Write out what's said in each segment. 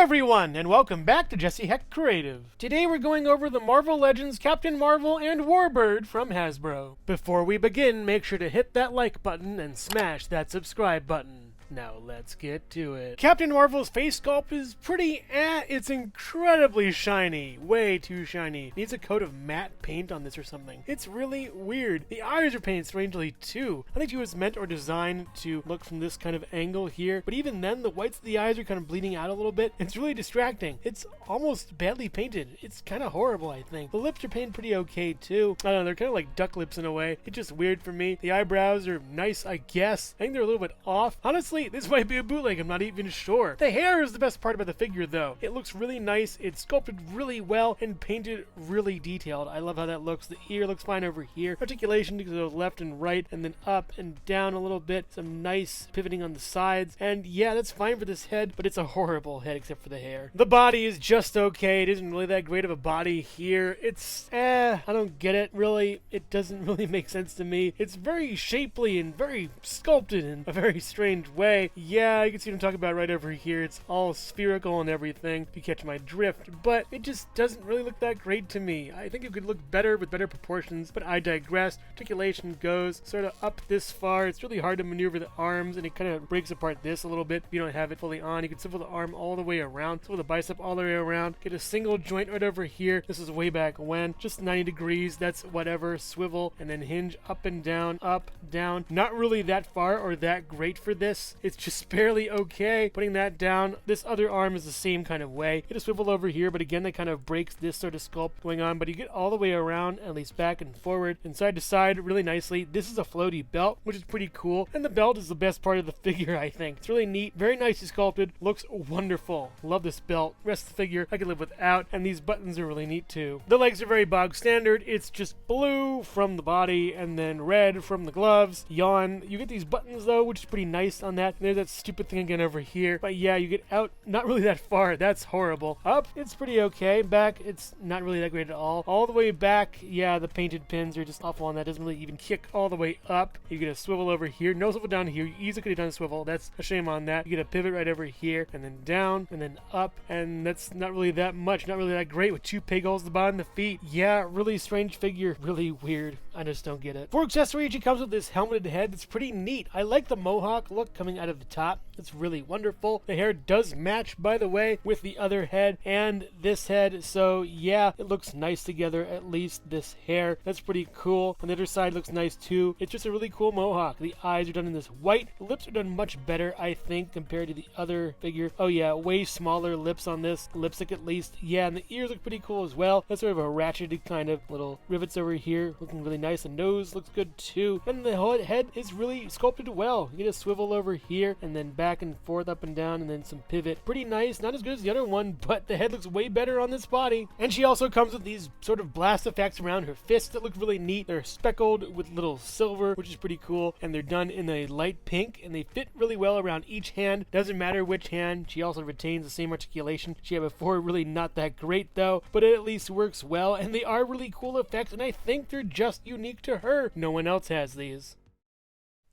everyone, and welcome back to Jesse Hecht Creative. Today we're going over the Marvel Legends Captain Marvel and Warbird from Hasbro. Before we begin, make sure to hit that like button and smash that subscribe button. Now let's get to it. Captain Marvel's face sculpt is pretty it's incredibly shiny. Way too shiny. Needs a coat of matte paint on this or something. It's really weird. The eyes are painted strangely too. I think she was meant or designed to look from this kind of angle here, but even then the whites of the eyes are kind of bleeding out a little bit. It's really distracting. It's almost badly painted. It's kind of horrible, I think. The lips are painted pretty okay too. I don't know, they're kind of like duck lips in a way. It's just weird for me. The eyebrows are nice, I guess. I think they're a little bit off. Honestly, this might be a bootleg, I'm not even sure. The hair is the best part about the figure though. It looks really nice, it's sculpted really well, and painted really detailed. I love how that looks. The ear looks fine over here. Articulation goes left and right, and then up and down a little bit. Some nice pivoting on the sides. And yeah, that's fine for this head, but it's a horrible head except for the hair. The body is just okay. It isn't really that great of a body here. It's, I don't get it, really. It doesn't really make sense to me. It's very shapely and very sculpted in a very strange way. Yeah, you can see what I'm talking about right over here. It's all spherical and everything, if you catch my drift, but it just doesn't really look that great to me. I think it could look better with better proportions, but I digress. Articulation goes sort of up this far. It's really hard to maneuver the arms, and it kind of breaks apart this a little bit if you don't have it fully on. You can swivel the arm all the way around, swivel the bicep all the way around, get a single joint right over here. This is way back when, just 90 degrees, that's whatever, swivel, and then hinge up and down, up, down. Not really that far or that great for this. It's just barely okay. Putting that down, this other arm is the same kind of way. Get a swivel over here, but again, that kind of breaks this sort of sculpt going on, but you get all the way around, at least back and forward, and side to side really nicely. This is a floaty belt, which is pretty cool, and the belt is the best part of the figure, I think. It's really neat, very nicely sculpted, looks wonderful. Love this belt. Rest of the figure I could live without, and these buttons are really neat too. The legs are very bog standard. It's just blue from the body, and then red from the gloves. Yawn. You get these buttons though, which is pretty nice on that. And there's that stupid thing again over here. But yeah, you get out, not really that far. That's horrible. Up, it's pretty okay. Back, it's not really that great at all. All the way back, yeah, the painted pins are just awful on that. Doesn't really even kick all the way up. You get a swivel over here. No swivel down here. You easily could have done a swivel. That's a shame on that. You get a pivot right over here, and then down, and then up. And that's not really that much. Not really that great with two pig holes at the bottom of the feet. Yeah, really strange figure. Really weird. I just don't get it. For accessories, she comes with this helmeted head that's pretty neat. I like the mohawk look coming out of the top. It's really wonderful. The hair does match, by the way, with the other head and this head. So yeah, it looks nice together, at least this hair. That's pretty cool. On the other side looks nice too. It's just a really cool mohawk. The eyes are done in this white. The lips are done much better, I think, compared to the other figure. Oh yeah, way smaller lips on this. Lipstick at least. Yeah, and the ears look pretty cool as well. That's sort of a ratcheted kind of little rivets over here. Looking really nice. The nose looks good too. And the whole head is really sculpted well. You get a swivel over here and then back and forth, up and down, and then some pivot. Pretty nice. Not as good as the other one, but the head looks way better on this body. And she also comes with these sort of blast effects around her fists that look really neat. They're speckled with little silver, which is pretty cool, and they're done in a light pink, and they fit really well around each hand. Doesn't matter which hand. She also retains the same articulation she had before. Really not that great though, but it at least works well, and they are really cool effects, and I think they're just unique to her. No one else has these.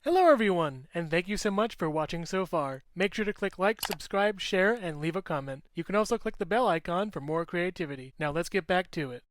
Hello everyone, and thank you so much for watching so far. Make sure to click like, subscribe, share, and leave a comment. You can also click the bell icon for more creativity. Now let's get back to it.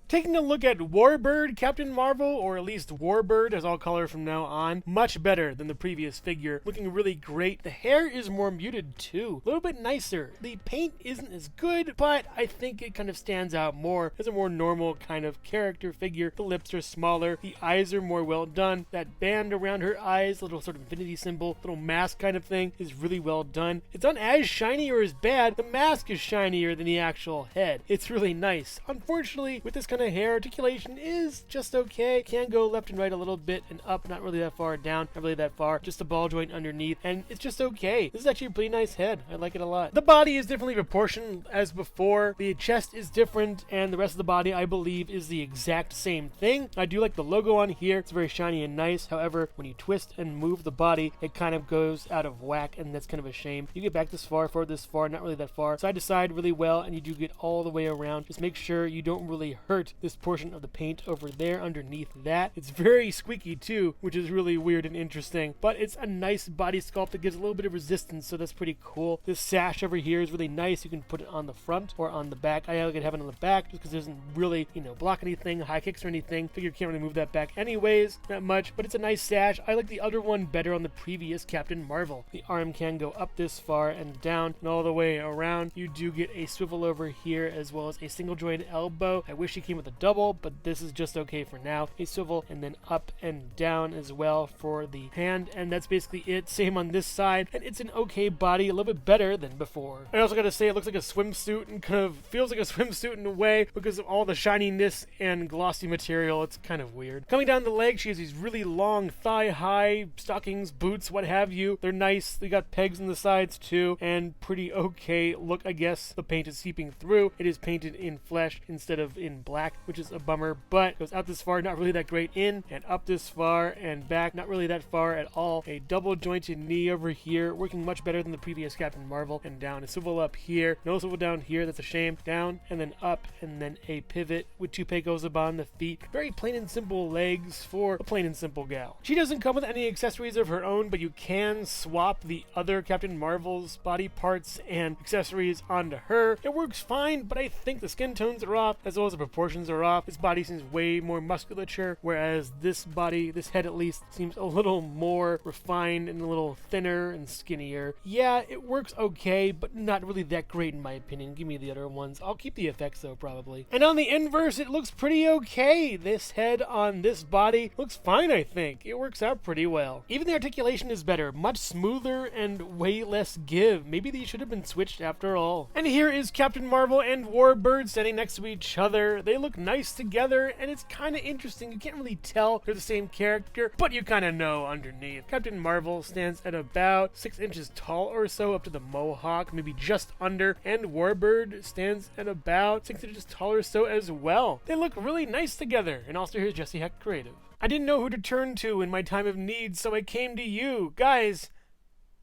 Taking a look at Warbird, Captain Marvel, or at least Warbird as I'll call her from now on, much better than the previous figure. Looking really great. The hair is more muted too. A little bit nicer. The paint isn't as good, but I think it kind of stands out more as a more normal kind of character figure. The lips are smaller. The eyes are more well done. That band around her eyes, little sort of infinity symbol, little mask kind of thing, is really well done. It's not as shiny or as bad. The mask is shinier than the actual head. It's really nice. Unfortunately, with this kind of hair, articulation is just okay. Can go left and right a little bit and up, not really that far, down, not really that far, just a ball joint underneath, and it's just okay. This is actually a pretty nice head. I like it a lot. The body is differently proportioned as before. The chest is different, and the rest of the body, I believe, is the exact same thing. I do like the logo on here. It's very shiny and nice. However, when you twist and move the body, it kind of goes out of whack, and that's kind of a shame. You get back this far, forward this far, not really that far. Side to side really well, and you do get all the way around. Just make sure you don't really hurt put this portion of the paint over there underneath that. It's very squeaky too, which is really weird and interesting, but it's a nice body sculpt that gives a little bit of resistance, so that's pretty cool. This sash over here is really nice. You can put it on the front or on the back. I like to have it on the back just because it doesn't really, block anything, high kicks or anything. Figure you can't really move that back anyways, not much, but it's a nice sash. I like the other one better on the previous Captain Marvel. The arm can go up this far and down and all the way around. You do get a swivel over here as well as a single jointed elbow. I wish it came with a double, but this is just okay for now. A swivel and then up and down as well for the hand, and that's basically it. Same on this side, and it's an okay body, a little bit better than before. I also gotta say it looks like a swimsuit and kind of feels like a swimsuit in a way because of all the shininess and glossy material. It's kind of weird. Coming down the leg, she has these really long thigh-high stockings, boots, what have you. They're nice. They got pegs in the sides too, and pretty okay look, I guess. The paint is seeping through. It is painted in flesh instead of in black, which is a bummer, but goes out this far, not really that great in, and up this far and back, not really that far at all. A double jointed knee over here, working much better than the previous Captain Marvel, and down. A swivel up here, no swivel down here, that's a shame. Down, and then up, and then a pivot with two pecos upon the feet. Very plain and simple legs for a plain and simple gal. She doesn't come with any accessories of her own, but you can swap the other Captain Marvel's body parts and accessories onto her. It works fine, but I think the skin tones are off, as well as the proportions are off. This body seems way more musculature, whereas this body, this head at least, seems a little more refined and a little thinner and skinnier. Yeah, it works okay, but not really that great in my opinion. Give me the other ones. I'll keep the effects though, probably. And on the inverse, it looks pretty okay. This head on this body looks fine, I think. It works out pretty well. Even the articulation is better, much smoother and way less give. Maybe these should have been switched after all. And here is Captain Marvel and Warbird standing next to each other. They look nice together, and it's kind of interesting. You can't really tell they're the same character, but you kind of know underneath. Captain Marvel stands at about 6 inches tall or so up to the mohawk, maybe just under, and Warbird stands at about 6 inches tall or so as well. They look really nice together. And also here's Jesse Hecht Creative. I didn't know who to turn to in my time of need, so I came to you. Guys,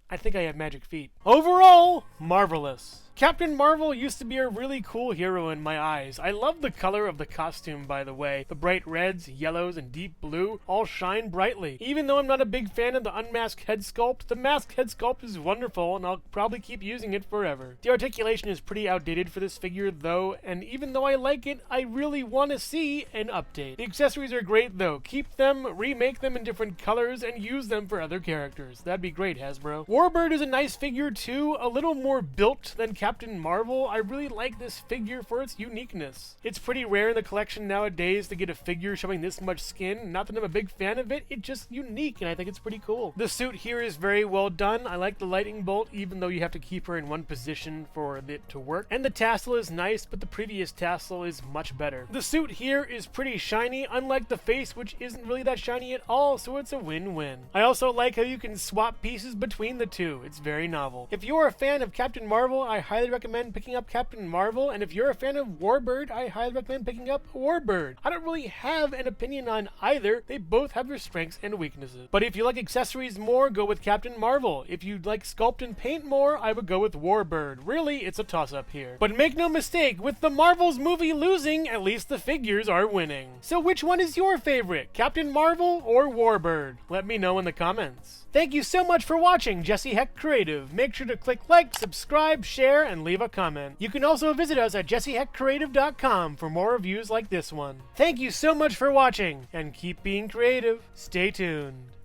I think I have magic feet. Overall, marvelous. Captain Marvel used to be a really cool hero in my eyes. I love the color of the costume, by the way. The bright reds, yellows, and deep blue all shine brightly. Even though I'm not a big fan of the unmasked head sculpt, the masked head sculpt is wonderful, and I'll probably keep using it forever. The articulation is pretty outdated for this figure, though, and even though I like it, I really want to see an update. The accessories are great, though. Keep them, remake them in different colors, and use them for other characters. That'd be great, Hasbro. Warbird is a nice figure, too. A little more built than Captain Marvel. I really like this figure for its uniqueness. It's pretty rare in the collection nowadays to get a figure showing this much skin. Not that I'm a big fan of it, it's just unique and I think it's pretty cool. The suit here is very well done. I like the lightning bolt even though you have to keep her in one position for it to work. And the tassel is nice, but the previous tassel is much better. The suit here is pretty shiny, unlike the face which isn't really that shiny at all, so it's a win-win. I also like how you can swap pieces between the two. It's very novel. If you're a fan of Captain Marvel, I highly recommend picking up Captain Marvel, and if you're a fan of Warbird, I highly recommend picking up Warbird. I don't really have an opinion on either. They both have their strengths and weaknesses. But if you like accessories more, go with Captain Marvel. If you like sculpt and paint more, I would go with Warbird. Really, it's a toss-up here. But make no mistake, with the Marvels movie losing, at least the figures are winning. So which one is your favorite, Captain Marvel or Warbird? Let me know in the comments. Thank you so much for watching Jesse Hecht Creative. Make sure to click like, subscribe, share, and leave a comment. You can also visit us at jessehechtcreative.com for more reviews like this one. Thank you so much for watching, and keep being creative. Stay tuned.